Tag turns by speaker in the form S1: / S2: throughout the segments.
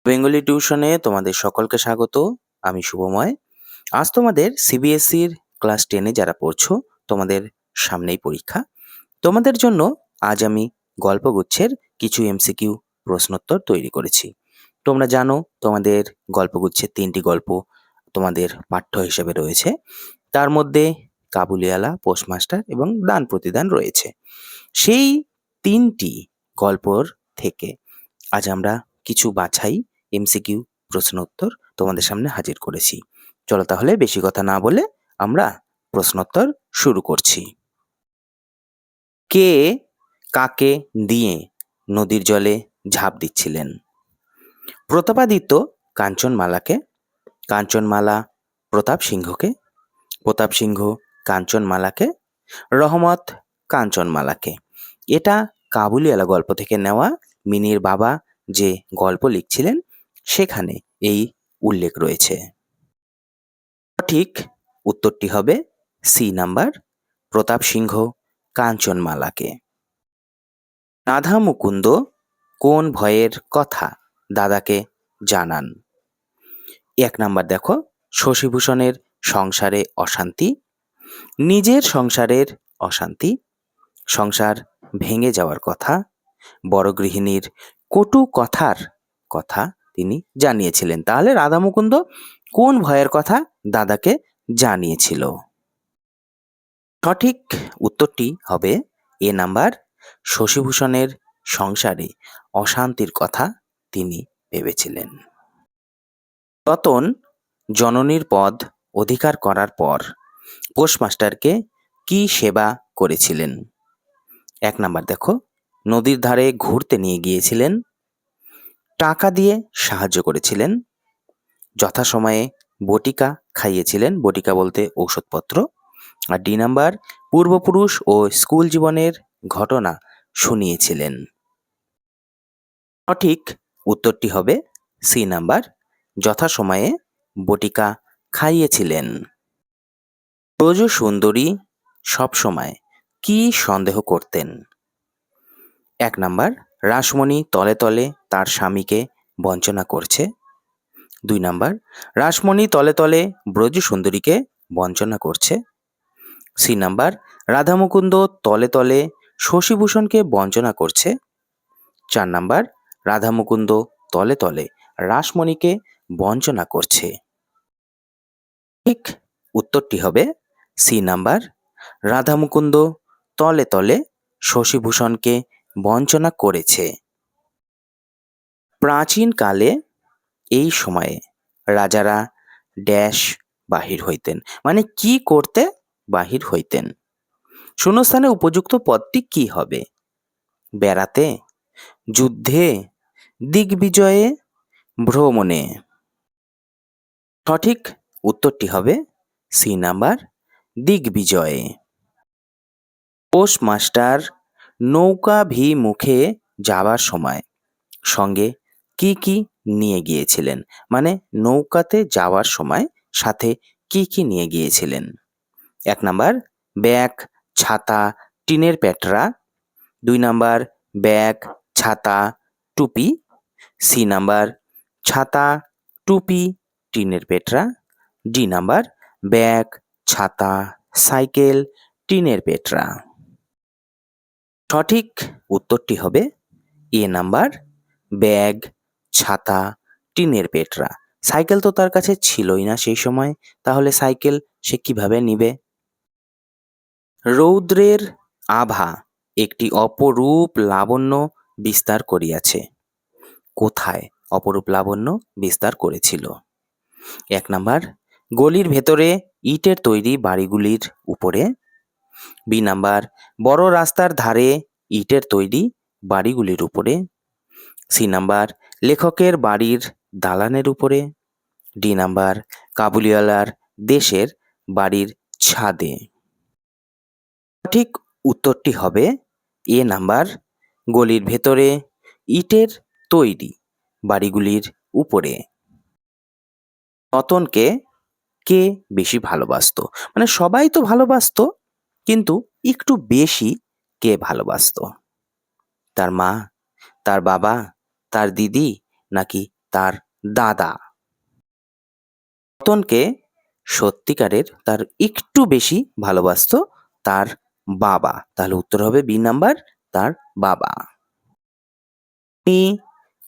S1: Bengali টিউশনে তোমাদের সকলকে স্বাগত। আমি শুভময়। আজ তোমাদের সিবিএসইর ক্লাস 10-এ যারা পড়ছো, তোমাদের সামনেই পরীক্ষা। তোমাদের জন্য আজ আমি গল্পগুচ্ছের কিছু এমসিকিউ প্রশ্নোত্তর তৈরি করেছি। তোমরা জানো তোমাদের গল্পগুচ্ছের 3টি গল্প তোমাদের পাঠ্য হিসেবে রয়েছে। তার মধ্যে কাবুলিওয়ালা, পোস্টমাস্টার এবং দান প্রতিদান রয়েছে। সেই 3টি গল্পর থেকে আজ আমরা কিছু বাছাই এমসিকিউ প্রশ্ন উত্তর তোমাদের সামনে হাজির করেছি। চলো তাহলে বেশি কথা না বলে আমরা প্রশ্নোত্তর শুরু করছি। কে কাকে দিয়ে নদীর জলে ঝাঁপ দিচ্ছিলেন? প্রতাপাদিত্য কাঞ্চনমালাকে, কাঞ্চনমালা প্রতাপ সিংহকে, প্রতাপ সিংহ কাঞ্চনমালাকে, রহমত কাঞ্চনমালাকে। এটা কাবুলিওয়ালা গল্প থেকে নেওয়া। মিনির বাবা যে গল্প লিখছিলেন সেখানে এই উল্লেখ রয়েছে। সঠিক উত্তরটি হবে সি নাম্বার, প্রতাপ সিংহ কাঞ্চনমালাকে। রাধা মুকুন্দ কোন ভয়ের কথা দাদাকে জানান? 1 নাম্বার দেখো, শশীভূষণের সংসারে অশান্তি, নিজের সংসারের অশান্তি, সংসার ভেঙে যাওয়ার কথা, বড় গৃহিণীর কটু কথার কথা তিনি জানিয়েছিলেন। তাহলে রাধা মুকুন্দ কোন ভয়ের কথা দাদাকে জানিয়েছিল? সঠিক উত্তরটি হবে এ নাম্বার, শশীভূষণের সংসারে অশান্তির কথা তিনি ভেবেছিলেন। রতন জননীর পদ অধিকার করার পর পোস্টমাস্টারকে কি সেবা করেছিলেন? 1 নাম্বার দেখো, নদীর ধারে ঘুরতে নিয়ে গিয়েছিলেন, টাকা দিয়ে সাহায্য করেছিলেন, যথাসময়ে বটিকা খাইয়েছিলেন, বটিকা বলতে ঔষধপত্র, আর ডি নাম্বার, পূর্বপুরুষ ও স্কুল জীবনের ঘটনা শুনিয়েছিলেন। সঠিক উত্তরটি হবে সি নাম্বার, যথাসময়ে বটিকা খাইয়েছিলেন। ব্রজ সুন্দরী সবসময় কি সন্দেহ করতেন? 1 নাম্বার, রাসমণি তলে তলে তার স্বামীকে বঞ্চনা করছে। 2 নাম্বার, রাসমণি তলে তলে ব্রজ সুন্দরীকে বঞ্চনা করছে। সি নাম্বার, রাধা মুকুন্দ তলে তলে শশীভূষণকে বঞ্চনা করছে। 4 নাম্বার, রাধা মুকুন্দ তলে তলে রাসমণিকে বঞ্চনা করছে। ঠিক উত্তরটি হবে সি নাম্বার, রাধা মুকুন্দ তলে তলে শশীভূষণকে বঞ্চনা করেছে। প্রাচীনকালে এই সময়ে রাজারা ড্যাশ বাহির হইতেন, মানে কি করতে বাহির হইতেন? শূন্যস্থানে উপযুক্ত পদটি কি হবে? বেড়াতে, যুদ্ধে, দিগ্বিজয়ে, ভ্রমণে। সঠিক উত্তরটি হবে সি নাম্বার, দিগ্বিজয়ে। পোস্টমাস্টার নৌকাভিমুখে যাবার সময় সঙ্গে কি কি নিয়ে গিয়েছিলেন? মানে নৌকাতে যাওয়ার সময় সাথে কি কি নিয়ে গিয়েছিলেন? 1 নাম্বার, ব্যাগ, ছাতা, টিনের প্যাটরা। 2 নাম্বার, ব্যাগ, ছাতা, টুপি। সি নাম্বার, ছাতা, টুপি, টিনের পেটরা। ডি নাম্বার, ব্যাগ, ছাতা, সাইকেল, টিনের পেটরা। সঠিক উত্তরটি হবে এ নাম্বার, ব্যাগ, ছাতা, টিনের পেটরা। সাইকেল তো তার কাছে ছিলই না সেই সময়, তাহলে সাইকেল সে কিভাবে নিবে? রৌদ্রের আভা একটি অপরূপ লাবণ্য বিস্তার করিয়াছে। কোথায় অপরূপ লাবণ্য বিস্তার করেছিল? 1 নাম্বার, গলির ভেতরে ইটের তৈরি বাড়িগুলির উপরে। বি নাম্বার, বড় রাস্তার ধারে ইটের তৈরি বাড়িগুলির উপরে। সি নাম্বার, লেখকের বাড়ির দালানের উপরে। ডি নাম্বার, কাবুলিওয়ালার দেশের বাড়ির ছাদে। সঠিক উত্তরটি হবে এ নাম্বার, গলির ভেতরে ইটের তৈরি বাড়িগুলির উপরে। রতনকে কে বেশি ভালোবাসতো? মানে সবাই তো ভালোবাসতো, কিন্তু একটু বেশি কে ভালোবাসতো? তার মা, তার বাবা, তার দিদি, নাকি তার দাদা। রতনকে সত্যিকারের তার একটু বেশি ভালোবাসতো তার বাবা। তাহলে উত্তর হবে বি নাম্বার, তার বাবা। মিনি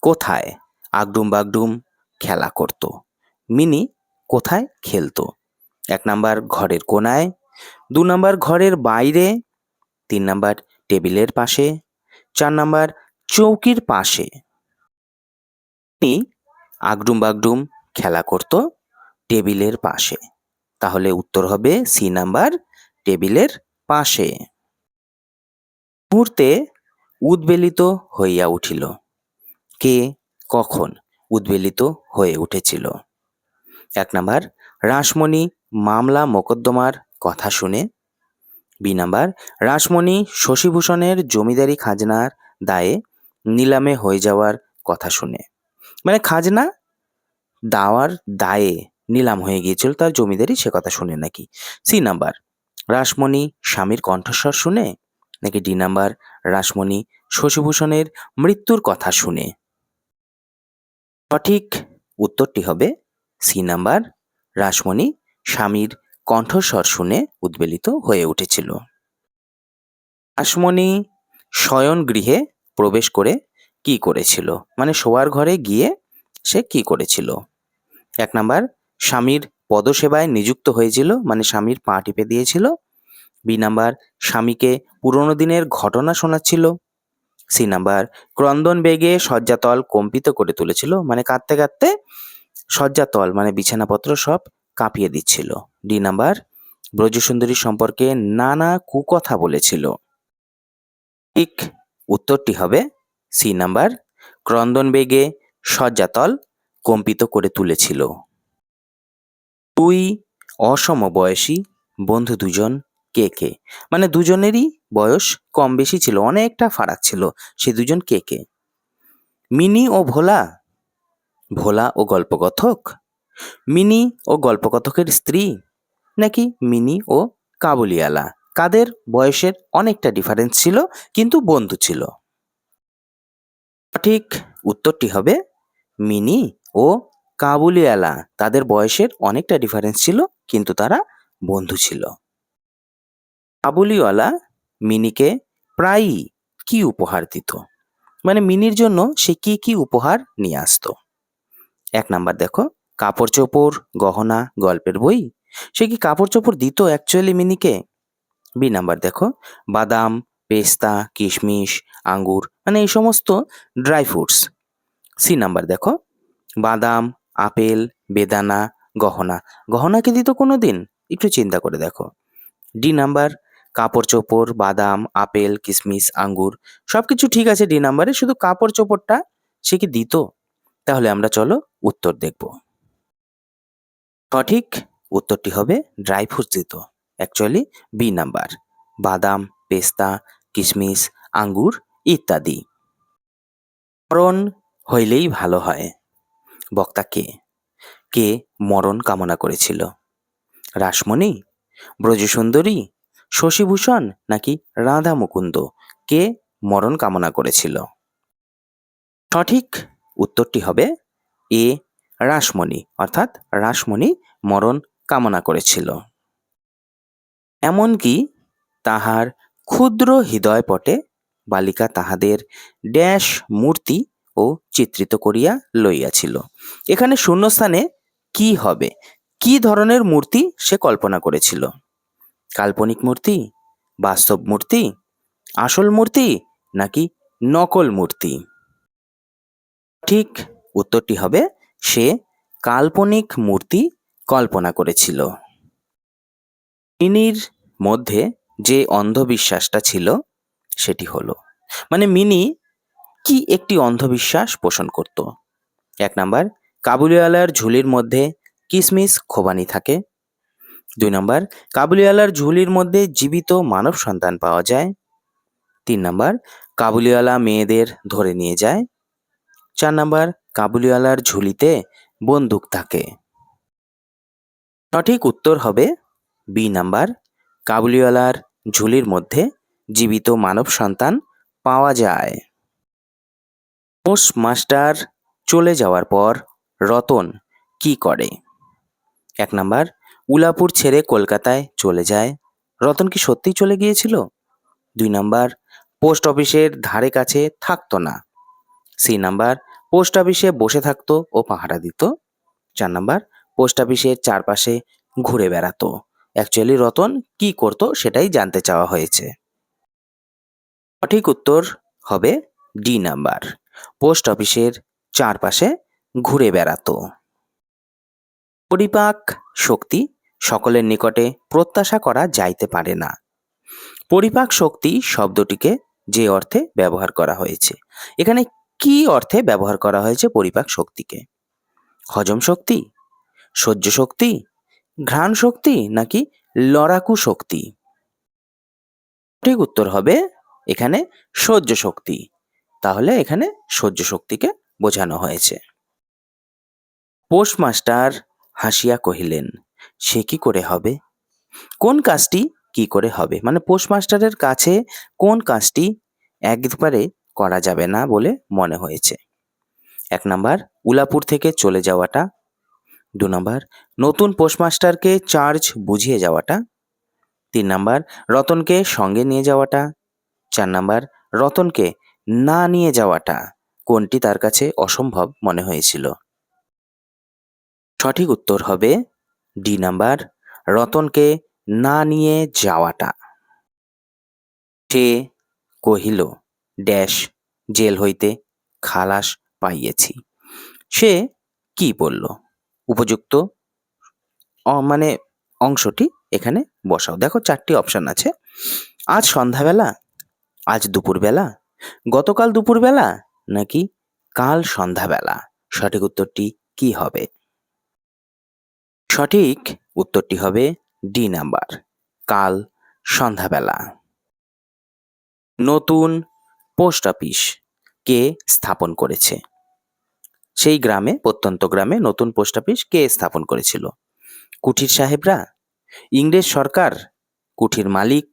S1: কোথায় আগডুম বাগডুম খেলা করত? মিনি কোথায় খেলতো? 1 নাম্বার ঘরের কোনায়, 2 নাম্বার ঘরের বাইরে, 3 নাম্বার টেবিলের পাশে, 4 নাম্বার চৌকির পাশে। মিনি আগডুম বাগডুম খেলা করত টেবিলের পাশে। তাহলে উত্তর হবে সি নাম্বার, টেবিলের পাশে। মুহূর্তে উদ্বেলিত হইয়া উঠিল। কে কখন উদ্বেলিত হয়ে উঠেছিল? 1 নাম্বার রাসমণি মামলা মোকদ্দমার কথা শুনে, বি নাম্বার রাসমণি শশীভূষণের জমিদারি খাজনার দায়ে নিলামে হয়ে যাওয়ার কথা শুনে, মানে খাজনা দেওয়ার দায়ে নিলাম হয়ে গিয়েছিল তার জমিদারি, সে কথা শুনে নাকি। সি নাম্বার রাসমণি স্বামীর কণ্ঠস্বর শুনে, নাকি ডি নাম্বার রাসমণি শশীভূষণের মৃত্যুর কথা শুনে? সঠিক উত্তরটি হবে সি নাম্বার, রাসমণি স্বামীর কণ্ঠস্বর শুনে উদ্বেলিত হয়ে উঠেছিল। রাসমণি শয়ন গৃহে প্রবেশ করে কি করেছিল, মানে শোয়ার ঘরে গিয়ে সে কি করেছিল? 1 নাম্বার স্বামীর পদসেবায় নিযুক্ত হয়েছিল, মানে স্বামীর পা টিপে দিয়েছিল। বি নাম্বার স্বামীকে পুরোনো দিনের ঘটনা শোনাচ্ছিল। সি নাম্বার ক্রন্দন বেগে শয্যাতল কম্পিত করে তুলেছিল, মানে কাঁদতে কাঁদতে শয্যাতল মানে বিছানাপত্র সব কাঁপিয়ে দিচ্ছিল। ডি নাম্বার ব্রজসুন্দরী সম্পর্কে নানা কুকথা বলেছিল। ঠিক উত্তরটি হবে সি নাম্বার, ক্রন্দন বেগে শয্যাতল কম্পিত করে তুলেছিল। দুই অসমবয়সী বন্ধু দুজন কে কে, মানে দুজনেরই বয়স কম বেশি ছিল, অনেকটা ফারাক ছিল। সে দুজন কে কে? মিনি ও ভোলা, ভোলা ও গল্পকথক, মিনি ও গল্পকথকের স্ত্রী, নাকি মিনি ও কাবুলিওয়ালা? কাদের বয়সের অনেকটা ডিফারেন্স ছিল কিন্তু বন্ধু ছিল? সঠিক উত্তরটি হবে মিনি ও কাবুলিওয়ালা, তাদের বয়সের অনেকটা ডিফারেন্স ছিল কিন্তু তারা বন্ধু ছিল। কাবুলিওয়ালা মিনিকে প্রায়ই কি উপহার দিত, মানে মিনির জন্য সে কি কি উপহার নিয়ে আসতো? 1 নাম্বার দেখো কাপড় চোপড়, গহনা, গল্পের বই। সে কি কাপড় চোপড় দিত অ্যাকচুয়ালি মিনিকে? বি নাম্বার দেখো বাদাম, পেস্তা, কিশমিশ, আঙ্গুর, মানে এই সমস্ত ড্রাই ফ্রুটস। সি নাম্বার দেখো বাদাম, আপেল, বেদানা, গহনা। গহনা কি দিত কোনো দিন? একটু চিন্তা করে দেখো। ডি নাম্বার কাপড় চোপড়, বাদাম, আপেল, কিশমিশ, আঙ্গুর সবকিছু ঠিক আছে ডি নাম্বারে, শুধু কাপড় চোপড়টা সে কি দিত? তাহলে আমরা চলো উত্তর দেখব। সঠিক উত্তরটি হবে ড্রাই ফ্রুটস দিত, অ্যাকচুয়ালি বি নাম্বার, বাদাম, পেস্তা, কিশমিশ, আঙ্গুর ইত্যাদি। মরণ হইলেই ভালো হয়, বক্তা কে? কে মরণ কামনা করেছিল? রাসমণি, ব্রজসুন্দরী, শশীভূষণ, নাকি রাধা মুকুন্দ? কে মরণ কামনা করেছিল? সঠিক উত্তরটি হবে এ রাসমণি, অর্থাৎ রাসমণি মরণ কামনা করেছিল। এমনকি তাহার ক্ষুদ্র হৃদয়পটে বালিকা তাহাদের ড্যাশ মূর্তি ও চিত্রিত করিয়া লইয়াছিল। এখানে শূন্যস্থানে কি হবে? কি ধরনের মূর্তি সে কল্পনা করেছিল? কাল্পনিক মূর্তি, বাস্তব মূর্তি, আসল মূর্তি, নাকি নকল মূর্তি? ঠিক উত্তরটি হবে সে কাল্পনিক মূর্তি কল্পনা করেছিল। মিনির মধ্যে যে অন্ধবিশ্বাসটা ছিল সেটি হলো, মানে মিনি কি একটি অন্ধবিশ্বাস পোষণ করত? 1 নাম্বার কাবুলিওয়ালার ঝুলির মধ্যে কিশমিশ খোবানি থাকে। 2 নাম্বার কাবুলিওয়ালার ঝুলির মধ্যে জীবিত মানব সন্তান পাওয়া যায়। 3 নাম্বার কাবুলিওয়ালা মেয়েদের ধরে নিয়ে যায়। 4 নাম্বার কাবুলিওয়ালার ঝুলিতে বন্দুক থাকে। সঠিক উত্তর হবে বি নাম্বার, কাবুলিওয়ালার ঝুলির মধ্যে জীবিত মানব সন্তান পাওয়া যায়। পোস্টমাস্টার চলে যাওয়ার পর রতন কি করে? 1 নাম্বার, উলাপুর ছেড়ে কলকাতায় চলে যায়। রতন কি সত্যিই চলে গিয়েছিল? 2 নাম্বার, পোস্ট অফিসের ধারে কাছে থাকতো না। সি নাম্বার, পোস্ট অফিসে বসে থাকতো ও পাহারা দিত। 4 নাম্বার, পোস্ট অফিসের চারপাশে ঘুরে বেড়াতো। অ্যাকচুয়ালি রতন কি করতো সেটাই জানতে চাওয়া হয়েছে। সঠিক উত্তর হবে ডি নাম্বার, পোস্ট অফিসের চারপাশে ঘুরে বেড়াতো। পরিপাক শক্তি সকলের নিকটে প্রত্যাশা করা যাইতে পারে না। পরিপাক শক্তি শব্দটিকে যে অর্থে ব্যবহার করা হয়েছে, এখানে কি অর্থে ব্যবহার করা হয়েছে পরিপাক শক্তিকে? হজম শক্তি, সহ্য শক্তি, ঘ্রাণ শক্তি নাকি লড়াকু শক্তি? সঠিক উত্তর হবে এখানে সহ্য শক্তি। তাহলে এখানে সহ্য শক্তিকে বোঝানো হয়েছে। পোস্টমাস্টার হাসিয়া কহিলেন, সে কি করে হবে? কোন কাজটি কি করে হবে? মানে পোস্টমাস্টারের কাছে কোন কাজটি একবারে করা যাবে না বলে মনে হয়েছে? 1 নাম্বার, উলাপুর থেকে চলে যাওয়াটা। 2 নাম্বার, নতুন পোস্টমাস্টারকে চার্জ বুঝিয়ে যাওয়াটা। 3 নাম্বার, রতনকে সঙ্গে নিয়ে যাওয়াটা। 4 নাম্বার, রতনকে না নিয়ে যাওয়াটা। কোনটি তার কাছে অসম্ভব মনে হয়েছিল? সঠিক উত্তর হবে ডি নাম্বার, রতনকে না নিয়ে যাওয়াটা। সে কহিল, ড্যাশ জেল হইতে খালাস পাইয়েছি। সে কি বলল? উপযুক্ত মানে অংশটি এখানে বসাও। দেখো 4টি অপশন আছে। আজ সন্ধ্যাবেলা, আজ দুপুরবেলা, গতকাল দুপুরবেলা নাকি কাল সন্ধ্যাবেলা। সঠিক উত্তরটি কি হবে? সঠিক উত্তরটি হবে ডি নাম্বার, কাল সন্ধ্যাবেলা। নতুন পোস্ট অফিস কে স্থাপন করেছে? সেই গ্রামে, প্রত্যন্ত গ্রামে নতুন পোস্ট অফিস কে স্থাপন করেছিল? কুঠির সাহেবরা, ইংরেজ সরকার, কুঠির মালিক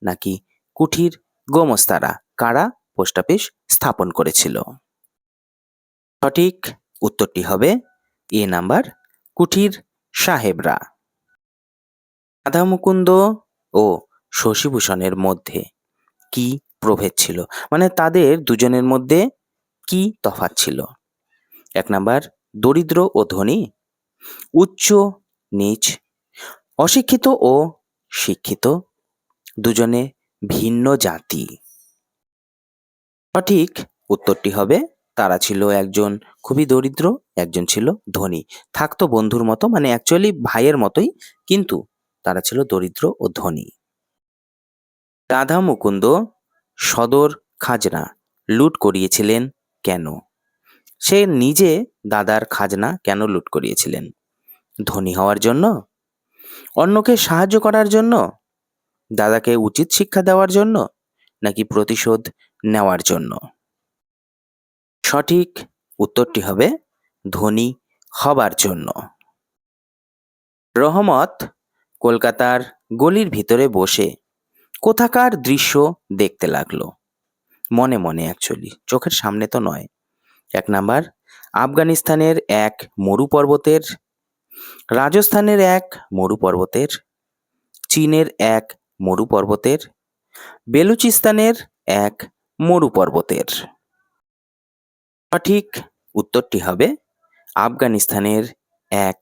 S1: নাকি কুঠির গোমস্তারা? কারা পোস্ট অফিস স্থাপন করেছিল? সঠিক উত্তরটি হবে এ নাম্বার, কুঠির সাহেবরা। রাধামুকুন্দ ও শশীভূষণের মধ্যে কি প্রভেদ ছিল? মানে তাদের দুজনের মধ্যে কি তফাৎ ছিল? 1 নাম্বার, দরিদ্র ও ধনী, উচ্চ নীচ, অশিক্ষিত ও শিক্ষিত, দুজনে ভিন্ন জাতি। সঠিক উত্তরটি হবে তারা ছিল একজন খুবই দরিদ্র, একজন ছিল ধনী। থাকতো বন্ধুর মতো, মানে অ্যাকচুয়ালি ভাইয়ের মতোই, কিন্তু তারা ছিল দরিদ্র ও ধনী। রাধা মুকুন্দ সদর খাজনা লুট করিয়েছিলেন কেন? সে নিজে দাদার খাজনা কেন লুট করিয়েছিলেন? ধনী হওয়ার জন্য, অন্যকে সাহায্য করার জন্য, দাদাকে উচিত শিক্ষা দেওয়ার জন্য নাকি প্রতিশোধ নেওয়ার জন্য? সঠিক উত্তরটি হবে ধনী হবার জন্য। রহমত কলকাতার গলির ভিতরে বসে কোথাকার দৃশ্য দেখতে লাগলো? মনে মনে, অ্যাকচুয়ালি চোখের সামনে তো নয়। 1 নাম্বার, আফগানিস্তানের এক মরু পর্বতের, রাজস্থানের এক মরু পর্বতের, চীনের এক মরু পর্বতের, বেলুচিস্তানের এক মরু পর্বতের। সঠিক উত্তরটি হবে আফগানিস্তানের এক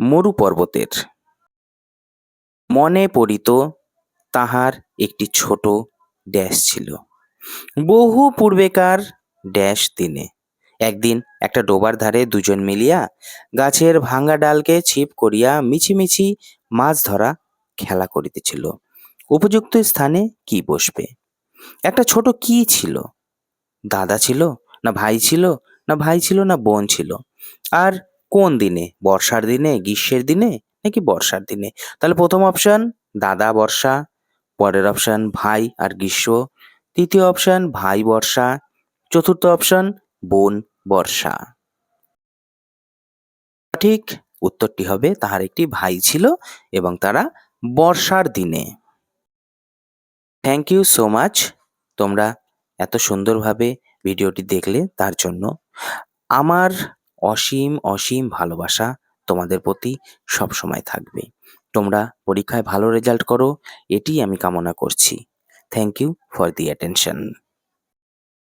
S1: মরু পর্বতের। মনে পড়িত তাহার একটি ছোট ড্যাশ ছিল, বহু পূর্বেকার ড্যাশ দিনে। একদিন একটা ডোবার ধারে দুজন মিলিয়া গাছের ভাঙ্গা ডালকে ছিপ করিয়া মিছিমিছি মাছ ধরা খেলা করিতেছিল। উপযুক্ত স্থানে কি বসবে? একটা ছোট কি ছিল? দাদা ছিল না ভাই ছিল, না ভাই ছিল না বোন ছিল? আর কোন দিনে? বর্ষার দিনে, গ্রীষ্মের দিনে নাকি বর্ষার দিনে? তাহলে প্রথম অপশন দাদা বর্ষা, পরের অপশন ভাই আর গ্রীষ্ম, তৃতীয় অপশন ভাই বর্ষা, চতুর্থ অপশন বোন বর্ষা। সঠিক উত্তরটি হবে তাহার একটি ভাই ছিল এবং তারা বর্ষার দিনে। থ্যাংক ইউ সো মাচ, তোমরা এত সুন্দরভাবে ভিডিওটি দেখলে তার জন্য। আমার অসীম অসীম ভালোবাসা তোমাদের প্রতি সবসময় থাকবে। তোমরা পরীক্ষায় ভালো রেজাল্ট করো, এটিই আমি কামনা করছি। Thank you for the attention.